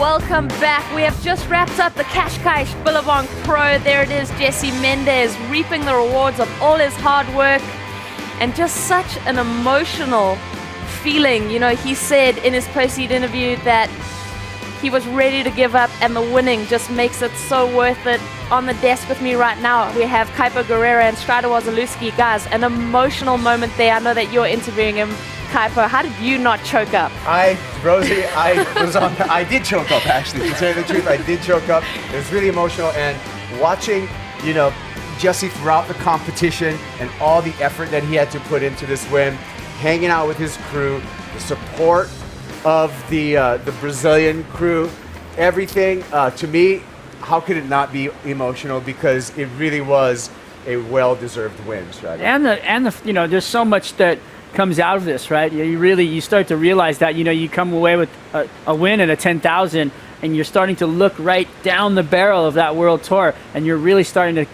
welcome back. We have just wrapped up the Cascais Billabong Pro. There it is, Jesse Mendes reaping the rewards of all his hard work and just such an emotional feeling. You know, he said in his post-heat interview that he was ready to give up and the winning just makes it so worth it. On the desk with me right now, we have Kaipo Guerrera and Strider Wazalewski. Guys, an emotional moment there. I know that you're interviewing him. Kaipo, how did you not choke up? Rosie, I did choke up, actually. To tell you the truth, I did choke up. It was really emotional, and watching, you know, Jesse throughout the competition and all the effort that he had to put into this win, hanging out with his crew, the support of the Brazilian crew, everything, to me, how could it not be emotional? Because it really was a well-deserved win, right? And the you know, there's so much that comes out of this, right? You start to realize that, you know, you come away with a win and a 10,000, and you're starting to look right down the barrel of that world tour, and you're really starting to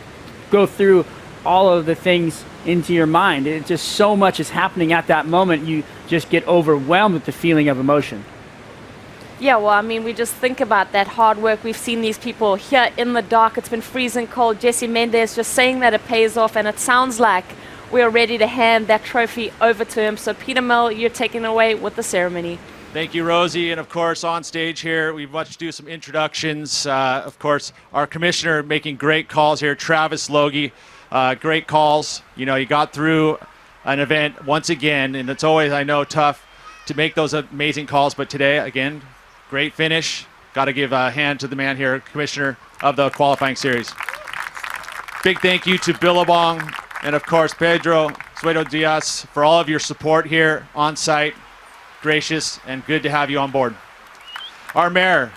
go through all of the things into your mind. It just so much is happening at that moment. You just get overwhelmed with the feeling of emotion. Yeah, well, I mean, we just think about that hard work. We've seen these people here in the dark. It's been freezing cold. Jesse Mendes just saying that it pays off, and it sounds like we are ready to hand that trophy over to him. So, Peter Mill, you're taking away with the ceremony. Thank you, Rosie. And, of course, on stage here, we've watched to do some introductions. Of course, our commissioner making great calls here, Travis Logie. Great calls. You know, he got through an event once again, and it's always, I know, tough to make those amazing calls. But today, again, great finish. Got to give a hand to the man here, commissioner of the qualifying series. Big thank you to Billabong and, of course, Pedro Suedo Diaz for all of your support here on site. Gracious and good to have you on board. Our mayor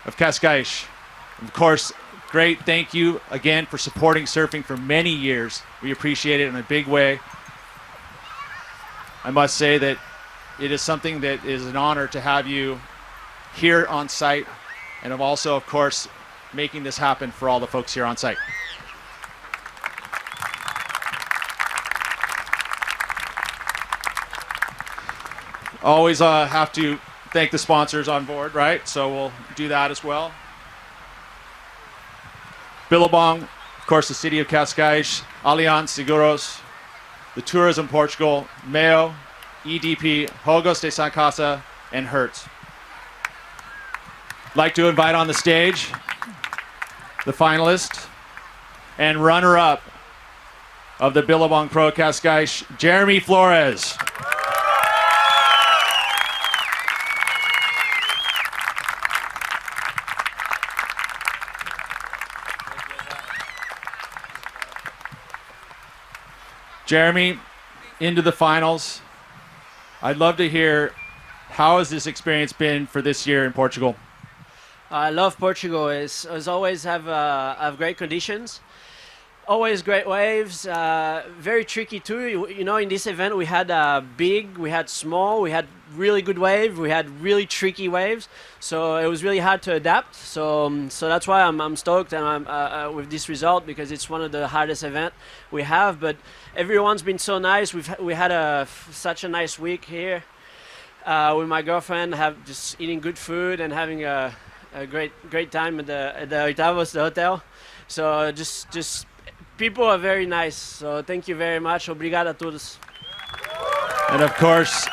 of Cascais, of course, great thank you again for supporting surfing for many years. We appreciate it in a big way. I must say that it is something that is an honor to have you here on site, and of also, of course, making this happen for all the folks here on site. Always have to thank the sponsors on board, right? So we'll do that as well. Billabong, of course, the city of Cascais, Allianz Seguros, the Tourism Portugal, Mayo, EDP, Jogos de San Casa, and Hertz. I'd like to invite on the stage the finalist and runner-up of the Billabong Pro Cascais, Jeremy Flores. Jeremy, into the finals. I'd love to hear, how has this experience been for this year in Portugal? I love Portugal. It's always have great conditions, always great waves, very tricky too. You know, in this event we had big, we had small, we had really good waves, we had really tricky waves. So it was really hard to adapt. So that's why I'm stoked and I'm with this result, because it's one of the hardest events we have. But everyone's been so nice. We had such a nice week here with my girlfriend, have just eating good food and having a great time at the Oitavos, the hotel. So just people are very nice. So thank you very much. Obrigado a todos. And of course,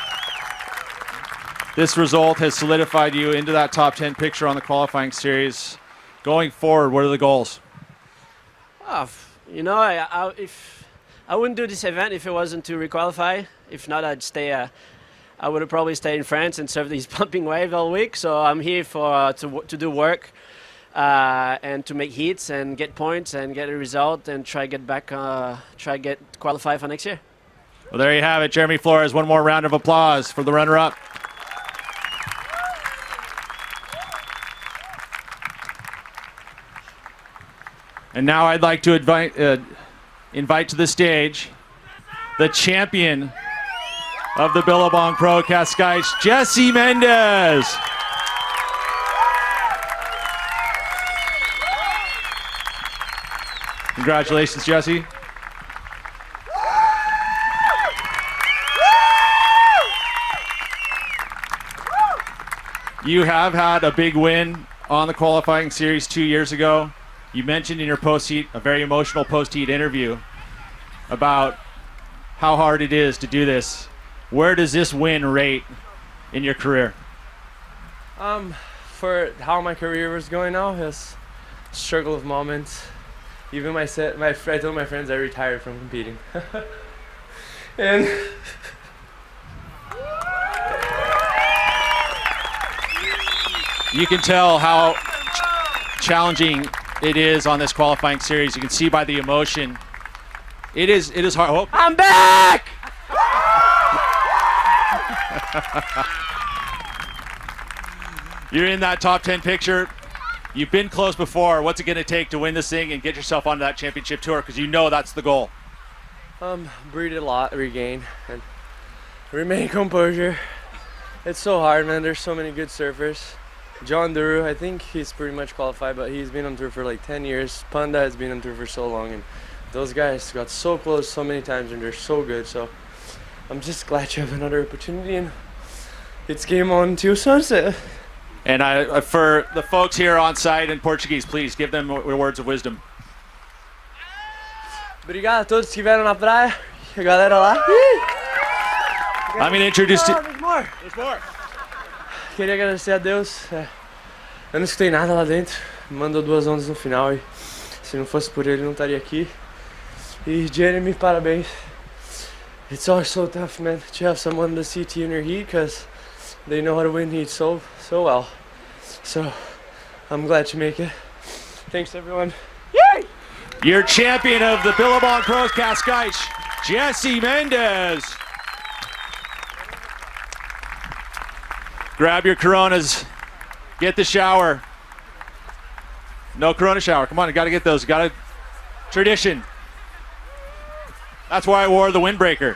this result has solidified you into that top 10 picture on the qualifying series. Going forward, what are the goals? You know, I wouldn't do this event if it wasn't to requalify. If not, I'd stay. I would have probably stayed in France and surf these pumping waves all week. So I'm here to do work and to make heats and get points and get a result and try get qualified for next year. Well, there you have it, Jeremy Flores. One more round of applause for the runner-up. And now I'd like to invite to the stage the champion of the Billabong Pro Cascais, Jesse Mendes. Congratulations, Jesse. You have had a big win on the qualifying series 2 years ago. You mentioned in your post-heat, a very emotional post-heat interview, about how hard it is to do this. Where does this win rate in your career? For how my career was going now, it's a struggle of moments. Even I told my friends I retired from competing. And you can tell how challenging it is on this qualifying series. You can see by the emotion. It is hard. Oh. I'm back! You're in that top 10 picture. You've been close before. What's it going to take to win this thing and get yourself onto that championship tour? Because you know that's the goal. breathe a lot, regain, and remain composure. It's so hard, man. There's so many good surfers. John Duru, I think he's pretty much qualified, but he's been on tour for like 10 years. Panda has been on tour for so long, and those guys got so close so many times, and they're so good. So I'm just glad you have another opportunity, and it's game on till sunset. And for the folks here on site in Portuguese, please give them words of wisdom. Obrigado a todos que estiveram na praia, a galera lá. I'm going to introduce you. There's more. Queria agradecer a Deus. Eu não escutei nada lá dentro. Me mandou 2 ondas no final e se não fosse por ele, não estaria aqui. E Jeremy, parabéns. It's always so tough, man, to have someone to CT in your heat because they know how to win heat so well. So I'm glad to make it. Thanks, everyone. Yay! Your champion of the Billabong Pro Cascais, Jesse Mendes. Grab your Coronas. Get the shower. No Corona shower. Come on, you got to get those. Got a tradition. That's why I wore the windbreaker.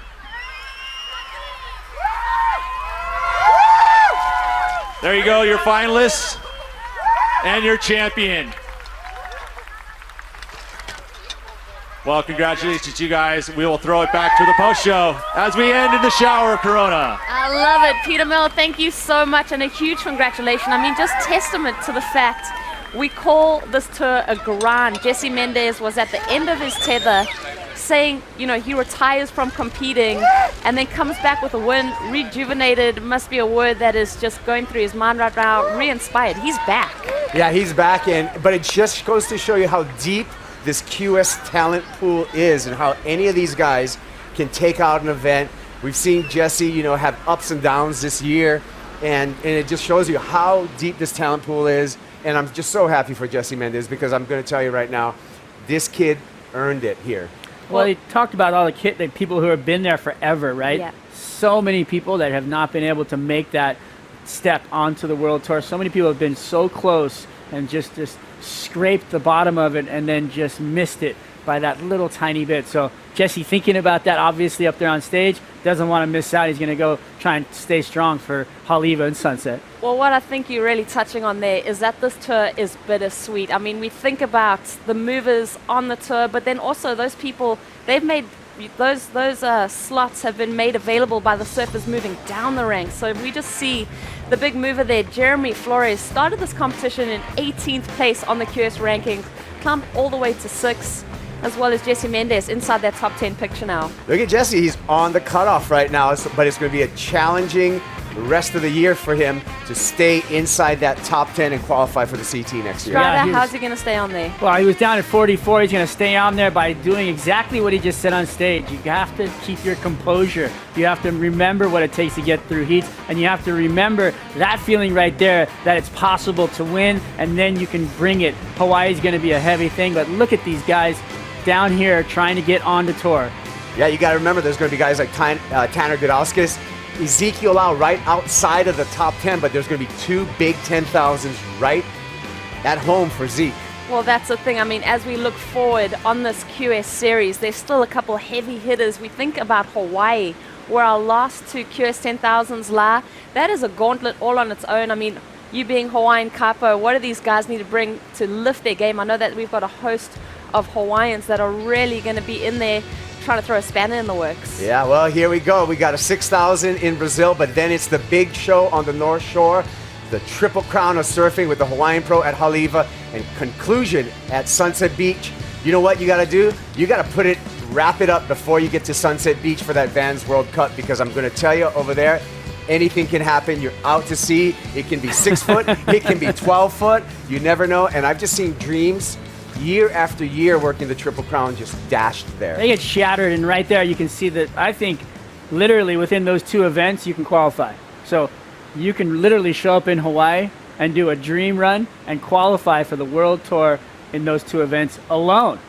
There you go, your finalists and your champion. Well, congratulations to you guys. We will throw it back to the post show as we end in the shower, Corona. I love it. Peter Mill, thank you so much, and a huge congratulations. I mean, just testament to the fact we call this tour a grind. Jesse Mendes was at the end of his tether saying, you know, he retires from competing and then comes back with a win, rejuvenated, must be a word that is just going through his mind right now, re-inspired. He's back. Yeah, he's back, but it just goes to show you how deep this QS talent pool is and how any of these guys can take out an event. We've seen Jesse, you know, have ups and downs this year, and it just shows you how deep this talent pool is. And I'm just so happy for Jesse Mendes because I'm going to tell you right now, this kid earned it here. Well, he talked about all the people who have been there forever, right? Yeah. So many people that have not been able to make that step onto the World Tour. So many people have been so close and just scraped the bottom of it and then just missed it by that little tiny bit. So Jesse, thinking about that, obviously up there on stage, doesn't want to miss out. He's going to go try and stay strong for Haleiwa and Sunset. Well, what I think you're really touching on there is that this tour is bittersweet. I mean, we think about the movers on the tour, but then also those people, they've made those slots have been made available by the surfers moving down the ranks. So we just see the big mover there, Jeremy Flores, started this competition in 18th place on the QS rankings, climbed all the way to 6th, as well as Jesse Mendes inside that top 10 picture now. Look at Jesse, he's on the cutoff right now, but it's going to be a challenging rest of the year for him to stay inside that top 10 and qualify for the CT next year. Strider, Yeah, how's he going to stay on there? Well, he was down at 44. He's going to stay on there by doing exactly what he just said on stage. You have to keep your composure. You have to remember what it takes to get through heats, and you have to remember that feeling right there that it's possible to win, and then you can bring it. Hawaii's going to be a heavy thing, but look at these guys down here trying to get on the tour. Yeah, you got to remember there's going to be guys like Tanner Gudauskas, Ezekiel Lau right outside of the top 10, but there's going to be 2 big 10,000s right at home for Zeke. Well, that's the thing. I mean, as we look forward on this QS series, there's still a couple heavy hitters. We think about Hawaii, where our last 2 QS 10,000s lie. That is a gauntlet all on its own. I mean, you being Hawaiian Capo, what do these guys need to bring to lift their game? I know that we've got a host of Hawaiians that are really going to be in there trying to throw a spanner in the works. Yeah, well, here we go. We got a 6,000 in Brazil, but then it's the big show on the North Shore. the Triple Crown of surfing with the Hawaiian Pro at Haleiwa and conclusion at Sunset Beach. You know what you got to do? You got to wrap it up before you get to Sunset Beach for that Vans World Cup, because I'm going to tell you over there, anything can happen. You're out to sea. It can be 6 foot. It can be 12 foot. You never know. And I've just seen dreams year after year working the Triple Crown just dashed there. They get shattered, and right there you can see that. I think literally within those two events you can qualify. So you can literally show up in Hawaii and do a dream run and qualify for the World Tour in those two events alone.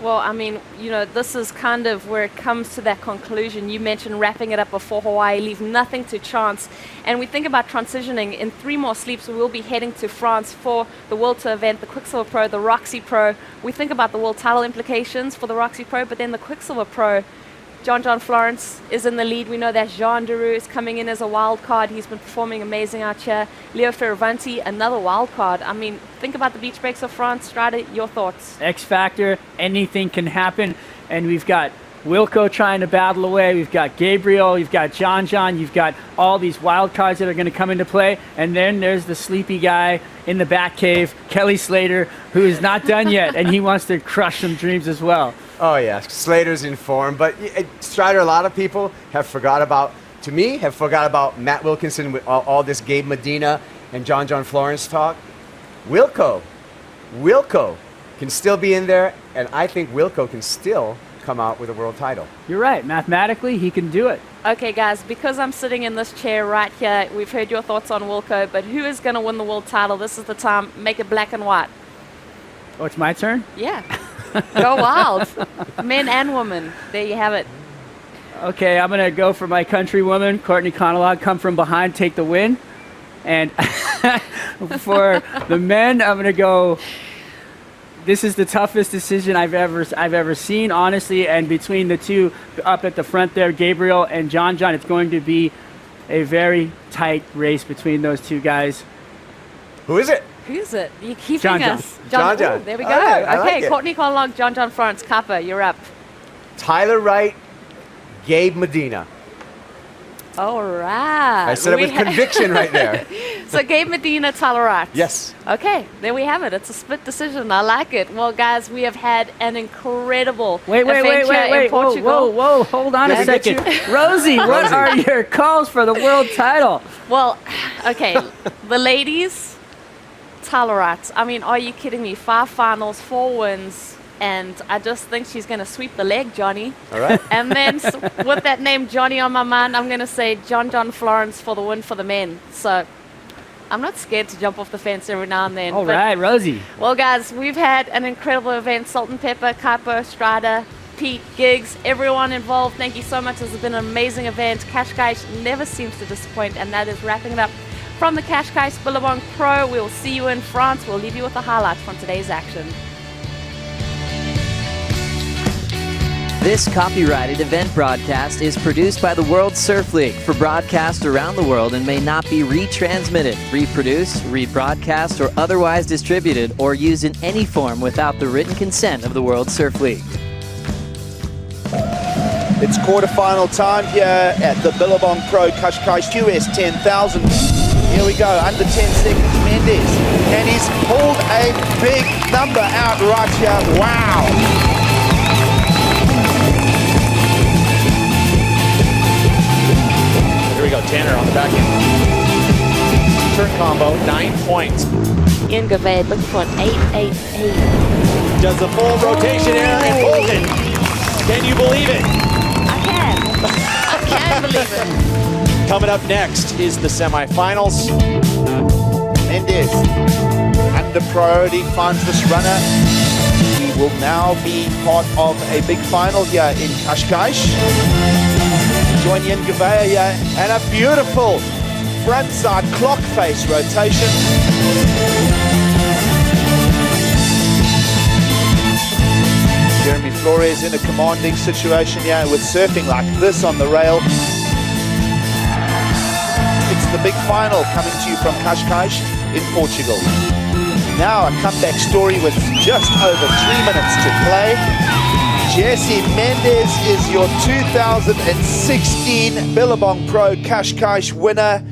Well, I mean, you know, this is kind of where it comes to that conclusion. You mentioned wrapping it up before Hawaii, leave nothing to chance. And we think about transitioning. In 3 more sleeps, we will be heading to France for the World Tour event, the Quicksilver Pro, the Roxy Pro. We think about the world title implications for the Roxy Pro, but then the Quicksilver Pro, John Florence is in the lead. We know that Jean Deroux is coming in as a wild card. He's been performing amazing out here. Leo Fioravanti, another wild card. I mean, think about the beach breaks of France. Strider, your thoughts? X Factor, anything can happen. And we've got Wilco trying to battle away. We've got Gabriel. You've got John. You've got all these wild cards that are going to come into play. And then there's the sleepy guy in the back cave, Kelly Slater, who is not done yet. And he wants to crush some dreams as well. Oh, yeah. Slater's in form. But Strider, a lot of people have forgot about Matt Wilkinson with all this Gabe Medina and John Florence talk. Wilco can still be in there, and I think Wilco can still come out with a world title. You're right. Mathematically, he can do it. Okay, guys, because I'm sitting in this chair right here, we've heard your thoughts on Wilco, but who is going to win the world title? This is the time. Make it black and white. Oh, it's my turn? Yeah. Go wild. Men and women. There you have it. Okay, I'm going to go for my countrywoman, Courtney Conalog, come from behind, take the win. And for the men, I'm going to go, this is the toughest decision I've ever seen, honestly. And between the two up at the front there, Gabriel and John, it's going to be a very tight race between those two guys. Who is it? Who's it? You're keeping John. us. John. Ooh, there we go. Right, I okay, like it. Courtney Conalog, John Florence, Kappa, you're up. Tyler Wright, Gabe Medina. All right. I said it with conviction right there. So Gabe Medina, Tyler Wright. Yes. Okay, there we have it. It's a split decision. I like it. Well, guys, we have had an incredible Wait, adventure in Portugal. Whoa, hold on a second. Rosie, what are your calls for the world title? Well, okay, the ladies, Tyler Wright. I mean, are you kidding me? 5 finals, 4 wins, and I just think she's going to sweep the leg, Johnny. All right. And then with that name Johnny on my mind, I'm going to say John Florence for the win for the men. So I'm not scared to jump off the fence every now and then. All right, Rosie. Well, guys, we've had an incredible event. Salt and Pepper, Kaipo, Strider, Pete, Gigs, everyone involved. Thank you so much. This has been an amazing event. Cascais never seems to disappoint, and that is wrapping it up from the Cascais Billabong Pro. We'll see you in France. We'll leave you with the highlights from today's action. This copyrighted event broadcast is produced by the World Surf League for broadcast around the world and may not be retransmitted, reproduced, rebroadcast, or otherwise distributed or used in any form without the written consent of the World Surf League. It's quarterfinal time here at the Billabong Pro Cascais US 10,000. Here we go, under 10 seconds, Mendes. And he's pulled a big number out right here. Wow. Here we go, Tanner on the back end. Turn combo, 9 points. Ian Gaved looking for an 888. Does the full rotation here and pulls it. Can you believe it? I can believe it. Coming up next is the semifinals. Mendes, under priority, finds this runner. He will now be part of a big final here in Cascais. Join Ian Gavea here, and a beautiful frontside clock face rotation. Jeremy Flores in a commanding situation here with surfing like this on the rail. It's the big final coming to you from Cascais in Portugal. Now a comeback story with just over 3 minutes to play. Jesse Mendes is your 2016 Billabong Pro Cascais winner.